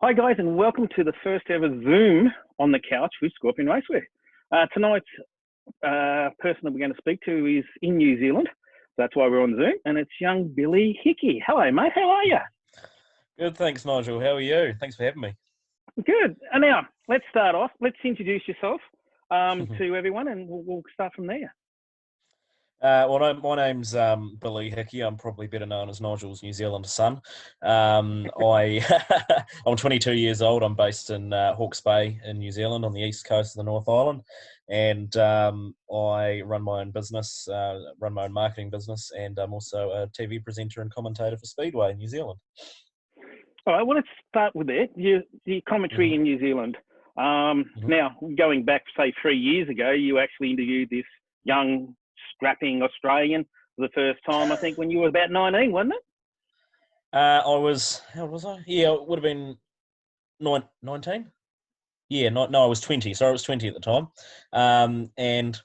Hi guys, and welcome to the first ever Zoom on the couch with Scorpion Racewear. Tonight's person that we're going to speak to is in New Zealand. That's why we're on Zoom, and it's young Billy Hickey. Hello, mate. How are you? Good, thanks, Nigel. How are you? Thanks for having me. Good. And now, let's start off. Let's introduce yourself to everyone, and we'll start from there. My name's Billy Hickey. I'm probably better known as Nigel's New Zealand son. I'm 22 years old. I'm based in Hawke's Bay in New Zealand on the east coast of the North Island, and I run my own business, run my own marketing business, and I'm also a TV presenter and commentator for Speedway in New Zealand. All right. Well, let's start with that. Your commentary in New Zealand. Now, going back, say, 3 years ago, you actually interviewed this young scrapping Australian for the first time, I think, when you were about 19, wasn't it? How old was I? Yeah, it would have been 19? Yeah, no, I was 20. Sorry, I was 20 at the time. And,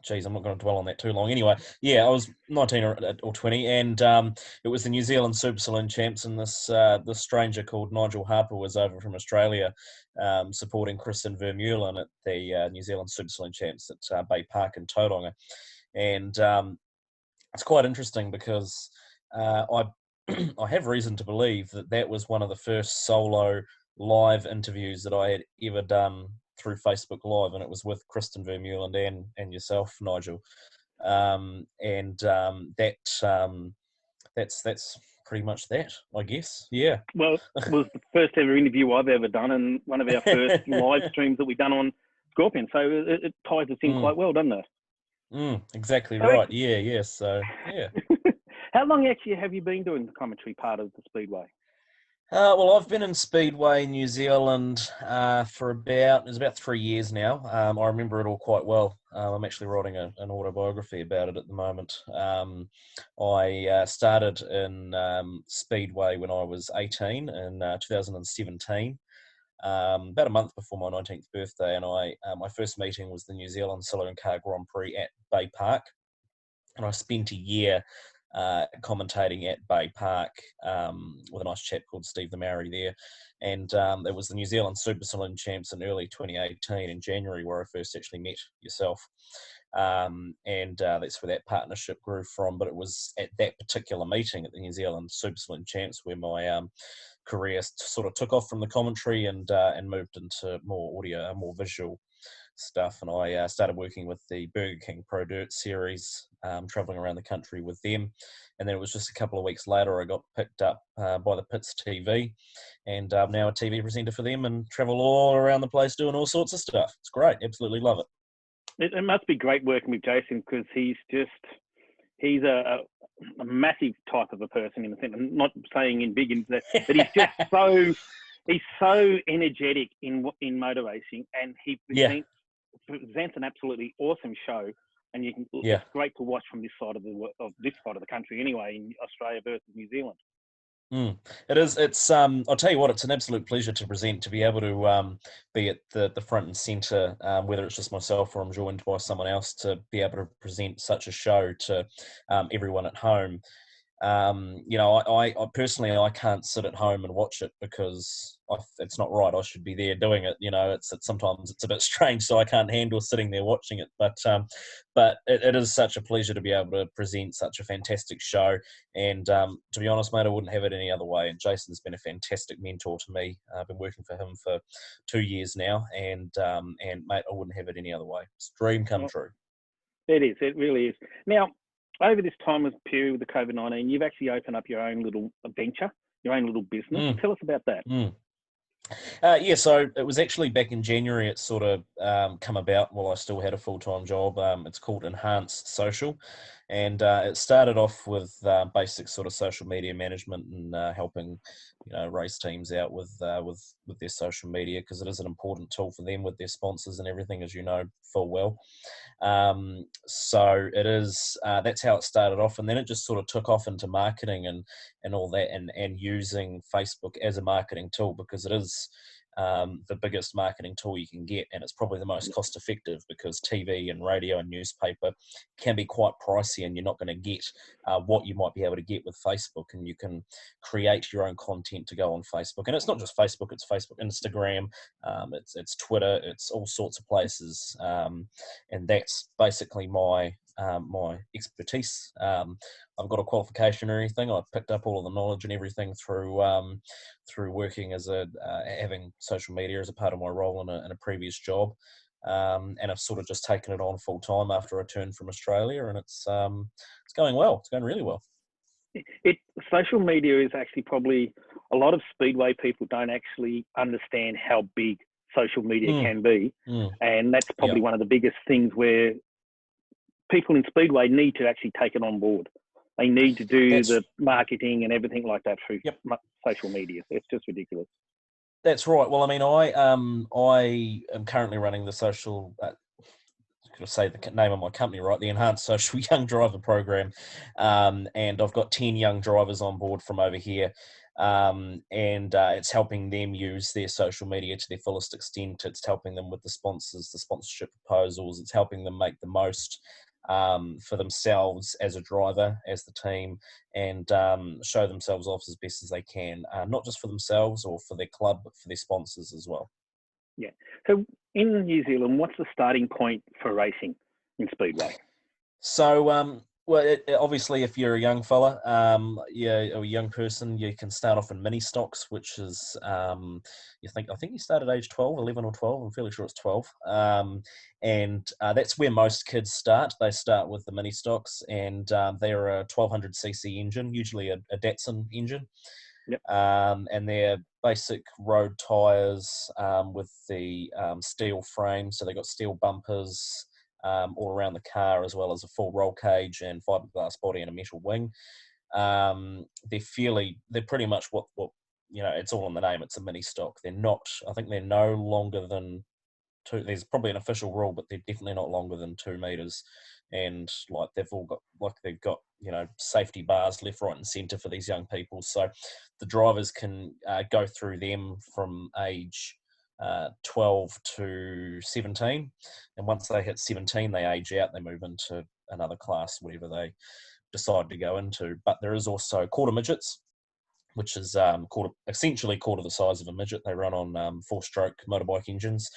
I'm not going to dwell on that too long. Anyway, yeah, I was 19 or 20, and it was the New Zealand Super Saloon Champs, and this stranger called Nigel Harper was over from Australia supporting Kristen Vermeulen at the New Zealand Super Saloon Champs at Bay Park in Tauranga. And it's quite interesting because I have reason to believe that was one of the first solo live interviews that I had ever done through Facebook Live, and it was with Kristen Vermeulen and yourself, Nigel. That's pretty much that, I guess. Yeah. Well, it was the first ever interview I've ever done, and one of our first live streams that we've done on Scorpion. So it ties us in quite well, doesn't it? Exactly right. Yeah. So, yeah. How long actually have you been doing the commentary part of the Speedway? Well, I've been in Speedway New Zealand for about 3 years now. I remember it all quite well. I'm actually writing an autobiography about it at the moment. I started in Speedway when I was 18 in 2017. About a month before my 19th birthday, and my first meeting was the New Zealand Saloon Car Grand Prix at Bay Park, and I spent a year commentating at Bay Park with a nice chap called Steve the Maori there, and it was the New Zealand Super Saloon Champs in early 2018 in January where I first actually met yourself. And that's where that partnership grew from. But it was at that particular meeting at the New Zealand Super Saloon Champs where my career sort of took off from the commentary and moved into more audio, more visual stuff. And I started working with the Burger King Pro Dirt series, traveling around the country with them. And then it was just a couple of weeks later I got picked up by the Pits TV, and I'm now a TV presenter for them and travel all around the place doing all sorts of stuff. It's great. Absolutely love it. It must be great working with Jason, because he's a massive type of a person, in the sense. I'm not saying in big, but he's just so energetic in motor racing, and he presents an absolutely awesome show. And it's great to watch from this side of the country anyway, in Australia versus New Zealand. It is. It's. I'll tell you what. It's an absolute pleasure to present, to be able to be at the front and centre, whether it's just myself or I'm joined by someone else, to be able to present such a show to everyone at home. I personally, I can't sit at home and watch it because it's not right. I should be there doing it. Sometimes it's a bit strange, so I can't handle sitting there watching it. But it is such a pleasure to be able to present such a fantastic show. And to be honest, mate, I wouldn't have it any other way. And Jason's been a fantastic mentor to me. I've been working for him for 2 years now, and mate, I wouldn't have it any other way. It's a dream come true. It is. It really is. Now, over this time of period with the COVID-19, you've actually opened up your own little venture, your own little business. Tell us about that. So it was actually back in January. It sort of come about while I still had a full-time job. It's called Enhanced Social, and it started off with basic sort of social media management and helping race teams out with their social media, because it is an important tool for them with their sponsors and everything, as you know full well. So it is. That's how it started off, and then it just sort of took off into marketing and all that, and using Facebook as a marketing tool, because it is the biggest marketing tool you can get, and it's probably the most cost effective, because TV and radio and newspaper can be quite pricey, and you're not going to get what you might be able to get with Facebook. And you can create your own content to go on Facebook, and it's not just Facebook; it's Facebook, Instagram, it's Twitter, it's all sorts of places, and that's basically my expertise. I've got a qualification or anything. I've picked up all of the knowledge and everything through working as having social media as a part of my role in a previous job, and I've sort of just taken it on full time after I returned from Australia, and it's going well. It's going really well. Social media is actually probably, a lot of speedway people don't actually understand how big social media can be, and that's probably one of the biggest things where people in speedway need to actually take it on board. They need to do the marketing and everything like that through social media. It's just ridiculous. That's right. Well, I mean, I am currently running the social, to say the name of my company, right? The Enhanced Social Young Driver Program. And I've got 10 young drivers on board from over here. And it's helping them use their social media to their fullest extent. It's helping them with the sponsors, the sponsorship proposals. It's helping them make the most for themselves as a driver, as the team, and show themselves off as best as they can, not just for themselves or for their club, but for their sponsors as well. Yeah. So in New Zealand, what's the starting point for racing in speedway? So, well, obviously, if you're a young fella, a young person, you can start off in mini stocks, which is, I think you start at age 12, 11 or 12. I'm fairly sure it's 12. And that's where most kids start. They start with the mini stocks, and they're a 1200cc engine, usually a Datsun engine. Yep. And they're basic road tyres with the steel frame. So they've got steel bumpers all around the car, as well as a full roll cage and fiberglass body and a metal wing. They're pretty much what it's all in the name. It's a mini stock. I think they're no longer than two. There's probably an official rule, but they're definitely not longer than 2 meters. And they've got safety bars left, right, and centre for these young people. So the drivers can go through them from age 12 to 17, and once they hit 17, they age out. They move into another class, whatever they decide to go into. But there is also quarter midgets, which is essentially quarter the size of a midget. They run on 4-stroke motorbike engines.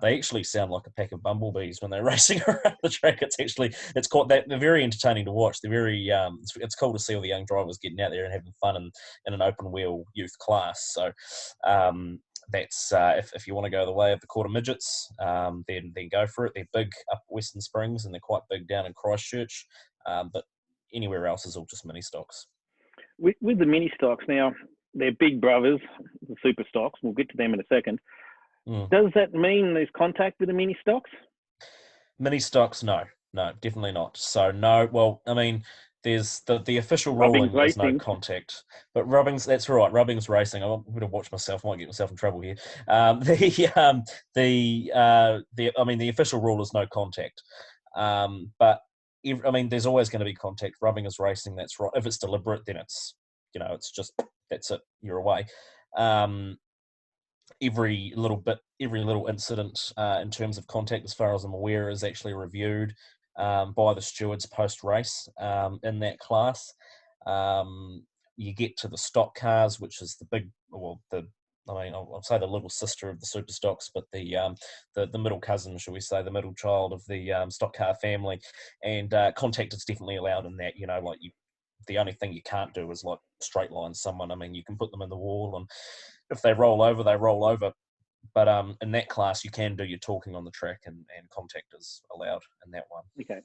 They actually sound like a pack of bumblebees when they're racing around the track. They're very entertaining to watch. They're very it's cool to see all the young drivers getting out there and having fun in an open wheel youth class. So that's if you want to go the way of the quarter midgets, then go for it. They're big up Western Springs, and they're quite big down in Christchurch. But anywhere else is all just mini stocks. With the mini stocks now, they're big brothers, the super stocks. We'll get to them in a second. Does that mean there's contact with the mini stocks? Mini stocks, no, definitely not. So no. Well, I mean, there's the official ruling is no contact, but that's right. Rubbing's racing. I'm going to watch myself. I might get myself in trouble here. The official rule is no contact. But there's always going to be contact. Rubbing is racing. That's right. If it's deliberate, then it's just that's it. You're away. Every little incident in terms of contact, as far as I'm aware, is actually reviewed by the stewards post-race in that class. You get to the stock cars, which is I'll say the little sister of the super stocks, but the middle cousin, shall we say, the middle child of the stock car family, and contact is definitely allowed in that. The only thing you can't do is like straight line someone. You can put them in the wall, and if they roll over, they roll over. But in that class, you can do your talking on the track, and contact is allowed in that one. Okay.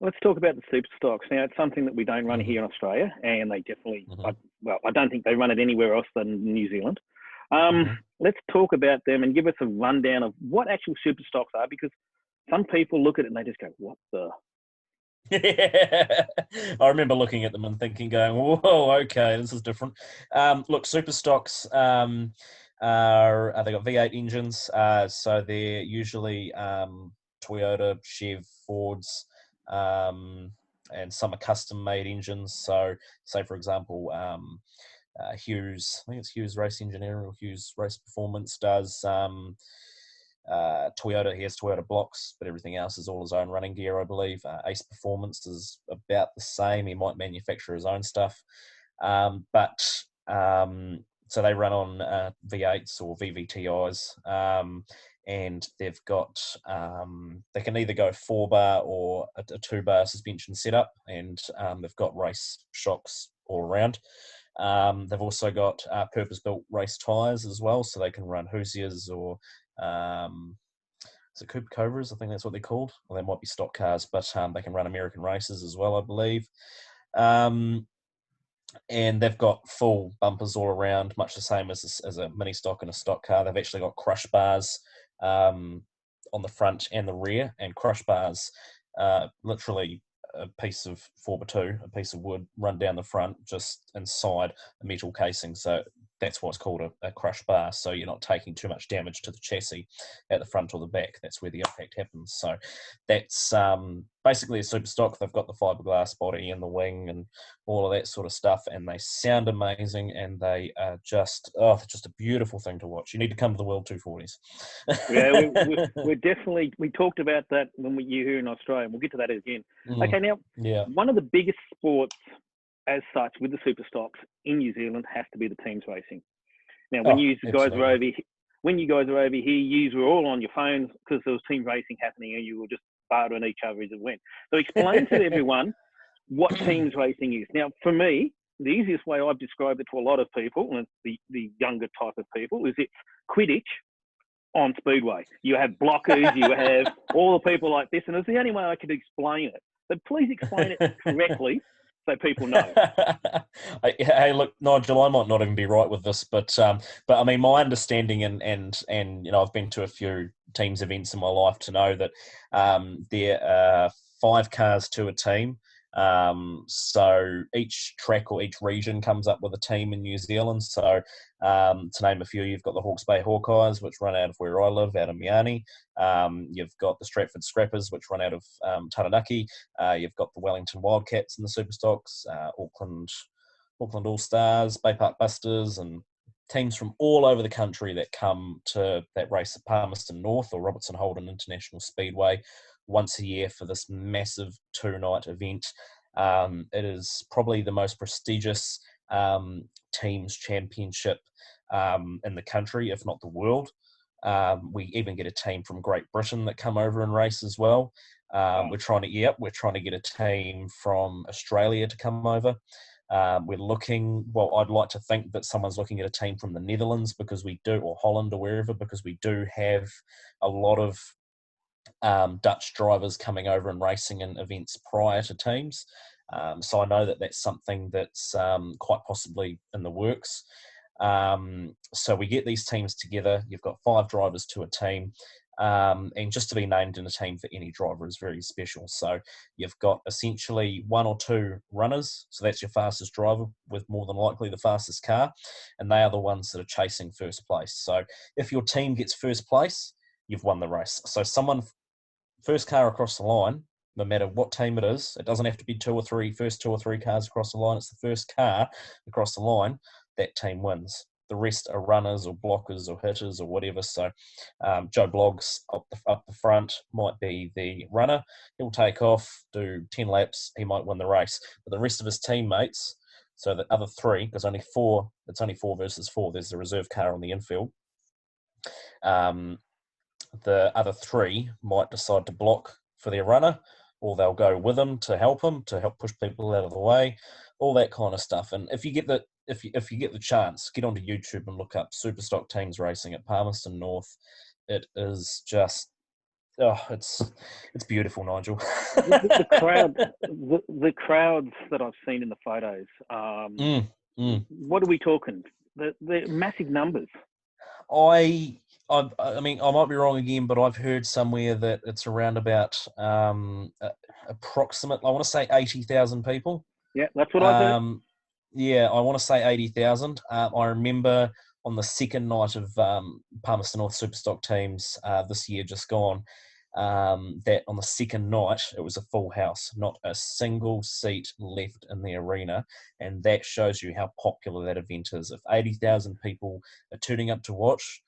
Let's talk about the super stocks. Now, it's something that we don't run here in Australia, and they definitely, I don't think they run it anywhere else than New Zealand. Let's talk about them and give us a rundown of what actual super stocks are, because some people look at it and they just go, what the... I remember looking at them and thinking, going, whoa, okay, this is different. Look, super stocks they got V8 engines, so they're usually Toyota, Chev, Fords, and some are custom-made engines. So, say for example, Hughes, I think it's Hughes Race Engineering or Hughes Race Performance, does Toyota. He has Toyota blocks, but everything else is all his own running gear, I believe. Ace Performance is about the same. He might manufacture his own stuff. So they run on V8s or VVTIs, and they've got they can either go 4-bar or a 2-bar suspension setup, and they've got race shocks all around. They've also got purpose-built race tyres as well, so they can run Hoosiers or is it Cooper Cobras? I think that's what they're called. Or they might be stock cars, but they can run American races as well, I believe. And they've got full bumpers all around, much the same as a mini stock and a stock car. They've actually got crush bars on the front and the rear, and crush bars, literally a piece of 4x2, a piece of wood run down the front, just inside a metal casing. So that's what's called a crush bar. So you're not taking too much damage to the chassis at the front or the back. That's where the impact happens. So that's basically a super stock. They've got the fiberglass body and the wing and all of that sort of stuff, and they sound amazing, and they are just a beautiful thing to watch. You need to come to the World 240s. Yeah, we're definitely, we talked about that when you here in Australia, and we'll get to that again. Okay, now, one of the biggest sports as such with the super stocks in New Zealand has to be the teams racing. Now, when you guys were over here, you were all on your phones because there was team racing happening, and you were just bartering each other as it went. So explain to everyone what teams racing is. Now, for me, the easiest way I've described it to a lot of people, and it's the younger type of people, is it's Quidditch on speedway. You have blockers, you have all the people like this, and it's the only way I could explain it. But please explain it correctly so people know. Hey, look, Nigel, I might not even be right with this, but I mean, my understanding and you know, I've been to a few teams events in my life to know that there are 5 cars to a team. So each track or each region comes up with a team in New Zealand. So to name a few, you've got the Hawke's Bay Hawkeyes, which run out of where I live, out of Miami. You've got the Stratford Scrappers, which run out of Taranaki. You've got the Wellington Wildcats in the Superstocks, Auckland All Stars, Bay Park Busters, and teams from all over the country that come to that race at Palmerston North or Robertson Holden International Speedway once a year for this massive 2-night event. It is probably the most prestigious teams championship in the country, if not the world. We even get a team from Great Britain that come over and race as well. We're trying to get a team from Australia to come over. We're looking, well, I'd like to think that someone's looking at a team from the Netherlands because we do, or Holland or wherever, because we do have a lot of Dutch drivers coming over and racing in events prior to teams. So I know that that's something that's quite possibly in the works. So we get these teams together. You've got 5 drivers to a team. And just to be named in a team for any driver is very special. So you've got essentially 1 or 2 runners. So that's your fastest driver with more than likely the fastest car. And they are the ones that are chasing first place. So if your team gets first place, you've won the race. So someone first car across the line, no matter what team it is, it doesn't have to be first 2 or 3 cars across the line. It's the first car across the line, that team wins. The rest are runners or blockers or hitters or whatever. So Joe Bloggs up the front might be the runner. He'll take off, do 10 laps. He might win the race. But the rest of his teammates, so the other 3, because it's only 4 versus 4. There's the reserve car on the infield. The other 3 might decide to block for their runner, or they'll go with him to help push people out of the way, all that kind of stuff. And if you get the chance, get onto YouTube and look up Superstock Teams Racing at Palmerston North. It is just, it's beautiful, Nigel. the crowds that I've seen in the photos. What are we talking? The massive numbers. I mean, I might be wrong again, but I've heard somewhere that it's around about approximate, I want to say 80,000 people. Yeah, that's what I heard. Yeah, I want to say 80,000. I remember on the second night of Palmerston North Superstock Teams this year just gone, that on the second night, it was a full house, not a single seat left in the arena. And that shows you how popular that event is. If 80,000 people are turning up to watch,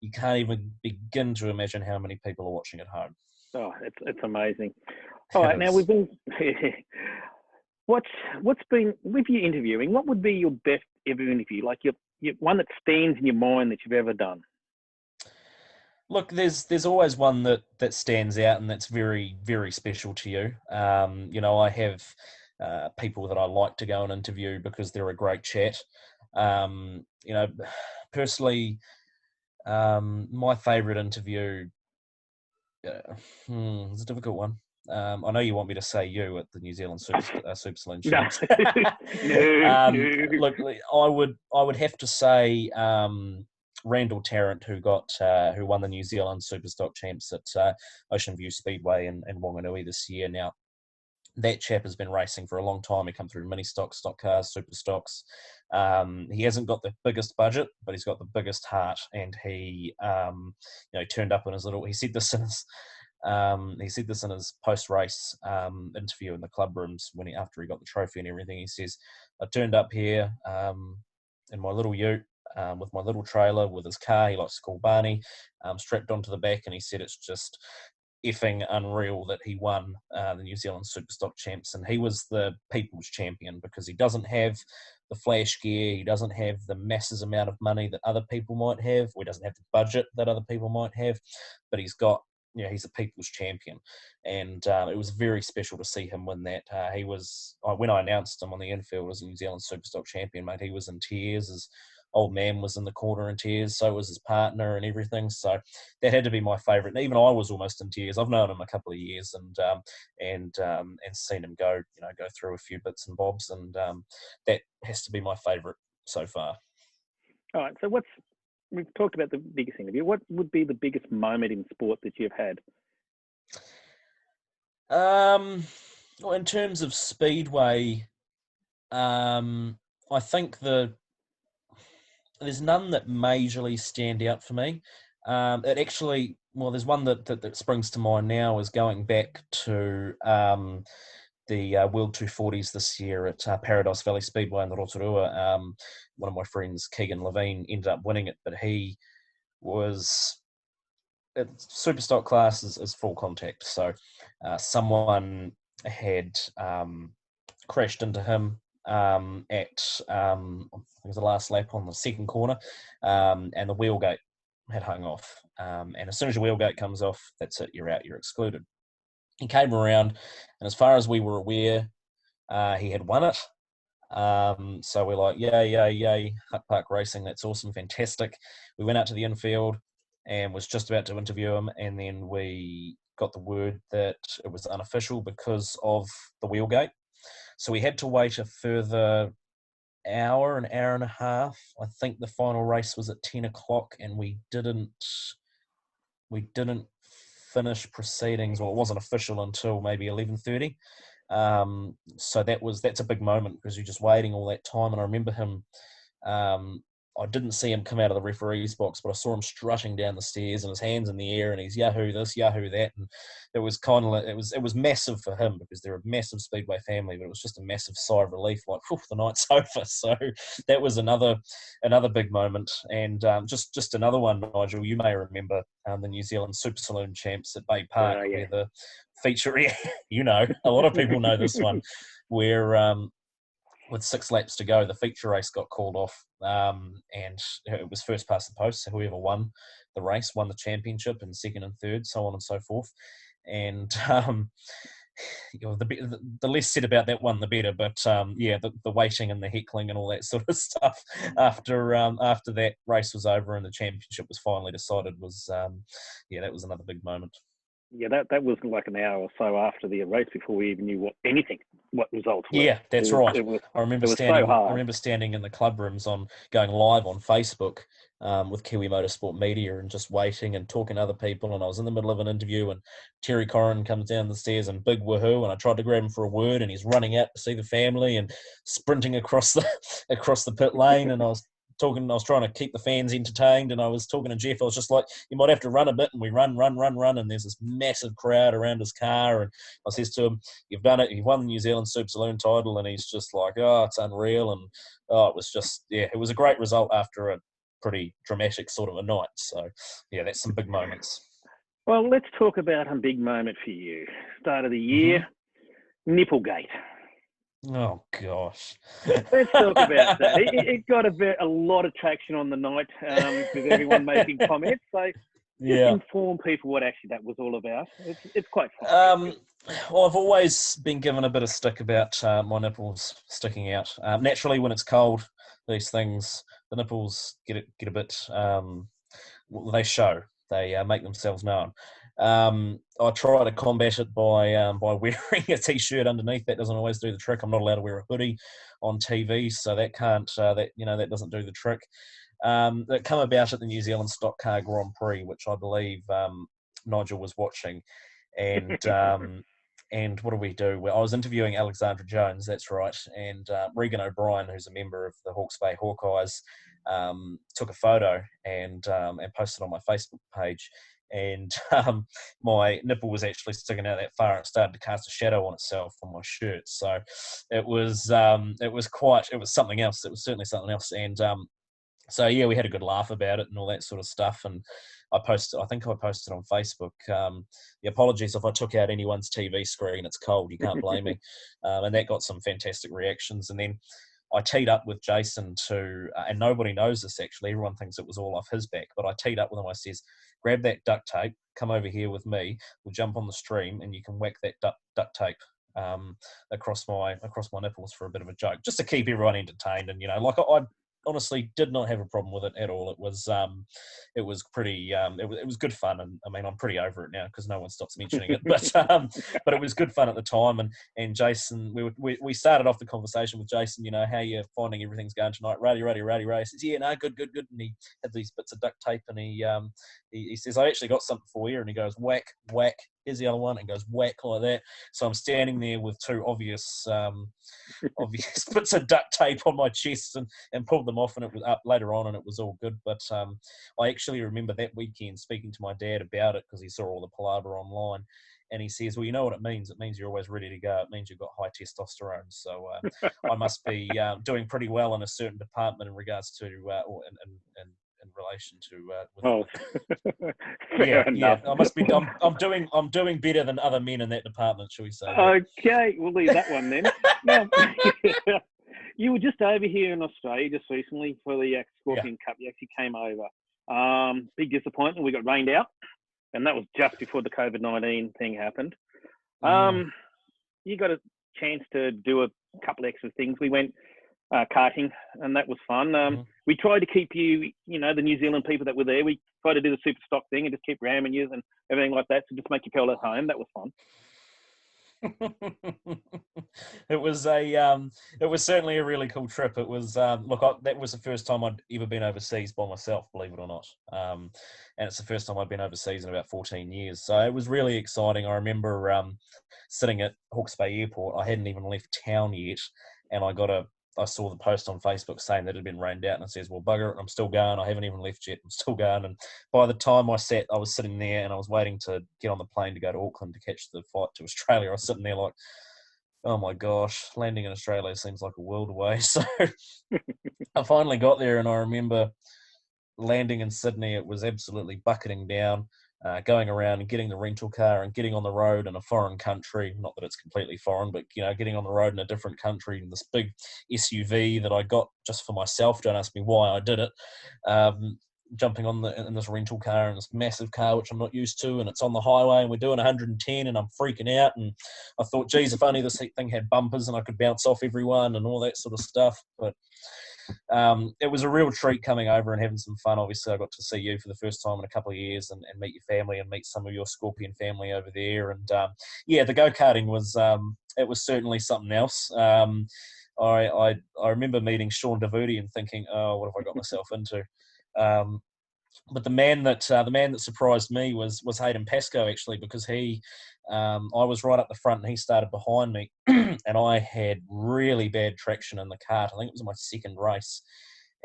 you can't even begin to imagine how many people are watching at home. Oh, it's amazing. All right, now we've been. What's been with you interviewing? What would be your best ever interview? Like your one that stands in your mind that you've ever done? Look, there's always one that stands out and that's very, very special to you. I have people that I like to go and interview because they're a great chat. Personally, my favourite interview it's a difficult one. I know you want me to say you at the New Zealand Super Saloon Champs. No. Look, I would have to say Randall Tarrant, who won the New Zealand Superstock Champs at Ocean View Speedway in Wanganui this year. Now, that chap has been racing for a long time. He come through mini stocks, stock cars, super stocks. He hasn't got the biggest budget, but he's got the biggest heart. And he, turned up in his little. He said this in his post-race interview in the club rooms after he got the trophy and everything. He says, "I turned up here in my little ute with my little trailer with his car. He likes to call Barney, strapped onto the back, and he said it's just effing unreal that he won the New Zealand Superstock Champs, and he was the people's champion because he doesn't have the flash gear, he doesn't have the massive amount of money that other people might have, or he doesn't have the budget that other people might have, but he's a people's champion." And it was very special to see him win that. When I announced him on the infield as a New Zealand Superstock champion, mate, he was in tears. His old man was in the corner in tears, so was his partner and everything. So that had to be my favourite. And even I was almost in tears. I've known him a couple of years and seen him go through a few bits and bobs, and that has to be my favourite so far. All right. So we've talked about the biggest interview. What would be the biggest moment in sport that you've had? Well, in terms of speedway, I think there's none that majorly stand out for me. There's one that springs to mind now is going back to the World 240s this year at Paradise Valley Speedway in the Rotorua. One of my friends, Keegan Levine, ended up winning it, but he was... Superstock class is full contact, so someone had crashed into him at I think it was the last lap on the second corner, and the wheelgate had hung off. And as soon as your wheelgate comes off, that's it, you're out, you're excluded. He came around, and as far as we were aware, he had won it. So we're like, yay, Hut Park Racing, that's awesome, fantastic. We went out to the infield and was just about to interview him, and then we got the word that it was unofficial because of the wheelgate. So we had to wait a further an hour and a half. I think the final race was at 10 o'clock, and we didn't finish proceedings, or it wasn't official until maybe 11:30. So that's a big moment because you're just waiting all that time. And I remember him. I didn't see him come out of the referee's box, but I saw him strutting down the stairs and his hands in the air, and he's Yahoo this, Yahoo that, and it was kind of like, it was massive for him because they're a massive speedway family, but it was just a massive sigh of relief, like, the night's over. So that was another big moment, and just another one, Nigel. You may remember the New Zealand Super Saloon Champs at Bay Park, where the feature, a lot of people know this one, where with 6 laps to go, the feature race got called off, and it was first past the post. So whoever won the race won the championship, and second and third, so on and so forth. And the less said about that one, the better. But the waiting and the heckling and all that sort of stuff after that race was over and the championship was finally decided was that was another big moment. Yeah, that was like an hour or so after the race before we even knew what results were. Yeah, that's right. I remember standing in the club rooms going live on Facebook with Kiwi Motorsport Media and just waiting and talking to other people. And I was in the middle of an interview, and Terry Corrin comes down the stairs and big woohoo, and I tried to grab him for a word, and he's running out to see the family and sprinting across the pit lane, and I was talking. I was trying to keep the fans entertained, and I was talking to Jeff. I was just like, "You might have to run a bit," and we run, and there's this massive crowd around his car, and I says to him, "You've done it. You've won the New Zealand Super Saloon title," and he's just like, "Oh, it's unreal," and it was just, it was a great result after a pretty dramatic sort of a night. So, yeah, that's some big moments. Well, let's talk about a big moment for you. Start of the year, Nipplegate. Oh gosh. Let's talk about that. It got a lot of traction on the night with everyone making comments. So just inform people what actually that was all about. It's quite fun. Well, I've always been given a bit of stick about my nipples sticking out. Naturally, when it's cold, these things, the nipples get a bit. They show. They make themselves known. I try to combat it by wearing a t-shirt underneath. That doesn't always do the trick. I'm not allowed to wear a hoodie on TV, so that can't. That doesn't do the trick. That come about at the New Zealand Stock Car Grand Prix, which I believe Nigel was watching, and and what do we do? Well, I was interviewing Alexandra Jones, that's right, and Regan O'Brien, who's a member of the Hawke's Bay Hawkeyes, took a photo and posted on my Facebook page. And my nipple was actually sticking out that far. It started to cast a shadow on itself on my shirt. So it was something else. It was certainly something else. And so yeah, we had a good laugh about it and all that sort of stuff. And I think I posted on Facebook. The apologies if I took out anyone's TV screen. It's cold. You can't blame me. And that got some fantastic reactions. And then I teed up with Jason and nobody knows this actually. Everyone thinks it was all off his back. But I teed up with him. I says, grab that duct tape, come over here with me. We'll jump on the stream and you can whack that duct tape across my nipples for a bit of a joke, just to keep everyone entertained. And I honestly did not have a problem with it at all. It was pretty it was good fun, and I mean I'm pretty over it now because no one stops mentioning it, but it was good fun at the time. And Jason, we started off the conversation with Jason, how you finding everything's going tonight. Ruddy Ray says, yeah, no, good, and he had these bits of duct tape, and he says, I actually got something for you, and he goes, whack, here's the other one, and goes whack like that. So I'm standing there with two obvious bits of duct tape on my chest and pulled them off, and it was up later on and it was all good. But I actually remember that weekend speaking to my dad about it because he saw all the palaver online, and he says, well, you know what it means? It means you're always ready to go. It means you've got high testosterone. So I must be doing pretty well in a certain department in regards to or in relation to fair enough. I must be I'm doing better than other men in that department, shall we say. Okay, we'll leave that one then. Now, you were just over here in Australia just recently for the Scorpion Cup. You actually came over. Big disappointment, we got rained out, and that was just before the COVID-19 thing happened. You got a chance to do a couple extra things. We went karting, and that was fun. We tried to keep you, the New Zealand people that were there, we tried to do the super stock thing and just keep ramming you and everything like that to just make you feel at home. That was fun. It was certainly a really cool trip. It was that was the first time I'd ever been overseas by myself, believe it or not, and it's the first time I'd been overseas in about 14 years, so it was really exciting. I remember sitting at Hawke's Bay Airport. I hadn't even left town yet, and I saw the post on Facebook saying that it had been rained out, and it says, well, bugger it, I'm still going. I haven't even left yet. I'm still going. And by the time I was sitting there and I was waiting to get on the plane to go to Auckland to catch the flight to Australia, I was sitting there like, oh my gosh, landing in Australia seems like a world away. So I finally got there, and I remember landing in Sydney. It was absolutely bucketing down. Going around and getting the rental car and getting on the road in a foreign country, not that it's completely foreign, but getting on the road in a different country in this big SUV that I got just for myself. Don't ask me why I did it. Jumping in this rental car in this massive car which I'm not used to, and it's on the highway and we're doing 110 and I'm freaking out, and I thought, geez, if only this thing had bumpers and I could bounce off everyone and all that sort of stuff. But it was a real treat coming over and having some fun. Obviously, I got to see you for the first time in a couple of years and meet your family and meet some of your Scorpion family over there. And the go-karting was it was certainly something else. I remember meeting Sean Davuti and thinking, oh, what have I got myself into? But the man that surprised me was Hayden Pascoe, actually, because I was right up the front and he started behind me, and I had really bad traction in the kart. I think it was my second race,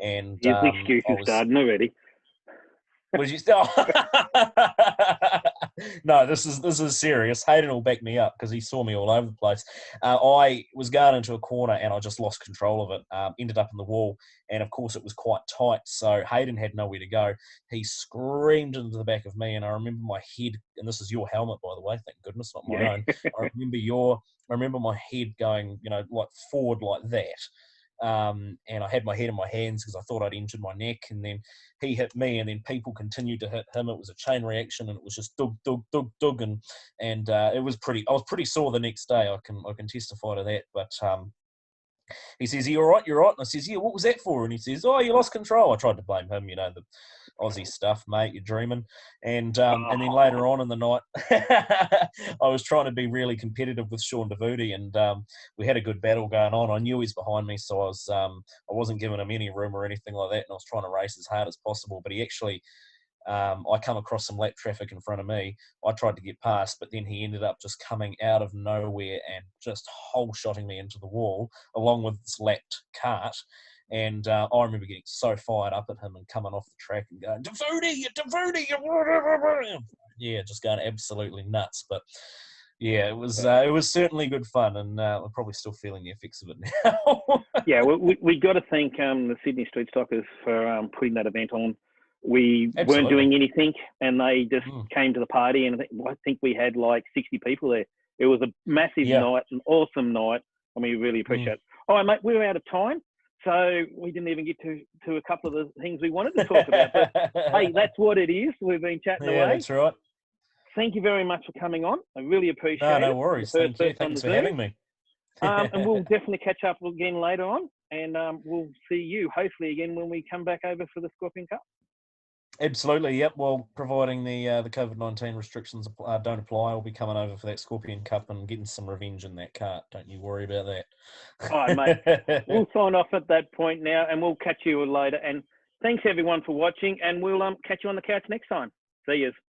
And His I excuses was. starting already. Was you still? No, this is serious. Hayden will back me up because he saw me all over the place. I was going into a corner and I just lost control of it. Ended up in the wall, and of course it was quite tight. So Hayden had nowhere to go. He screamed into the back of me, and I remember my head. And this is your helmet, by the way. Thank goodness, not my own. I remember my head going, like forward like that. And I had my head in my hands because I thought I'd injured my neck, and then he hit me, and then people continued to hit him. It was a chain reaction, and it was just dug, dug, dug, dug, and it was pretty. I was pretty sore the next day. I can testify to that. But he says, "You all right? You're right." And I says, "Yeah, what was that for?" And he says, "Oh, you lost control." I tried to blame him, the Aussie stuff, mate. You're dreaming. And then later on in the night, I was trying to be really competitive with Sean Devuti, and we had a good battle going on. I knew he was behind me, so I wasn't giving him any room or anything like that, and I was trying to race as hard as possible. But he actually. I come across some lap traffic in front of me. I tried to get past, but then he ended up just coming out of nowhere and just whole-shotting me into the wall, along with this lapped cart. And I remember getting so fired up at him and coming off the track and going, Devuti, yeah, just going absolutely nuts. But yeah, it was certainly good fun, and I'm probably still feeling the effects of it now. Yeah, we got to thank the Sydney Street Stockers for putting that event on. We weren't doing anything, and they just came to the party, and I think we had like 60 people there. It was a massive night, an awesome night, and we really appreciate it. All right, mate, we were out of time, so we didn't even get to a couple of the things we wanted to talk about. But hey, that's what it is. We've been chatting away. Yeah, that's right. Thank you very much for coming on. I really appreciate it. No worries. Thank you. Thanks for having me. And we'll definitely catch up again later on, and we'll see you hopefully again when we come back over for the Scorpion Cup. Absolutely, yep. Well, providing the COVID-19 restrictions don't apply, I'll be coming over for that Scorpion Cup and getting some revenge in that cart. Don't you worry about that. All right, mate. We'll sign off at that point now, and we'll catch you later. And thanks, everyone, for watching, and we'll catch you on the couch next time. See yous.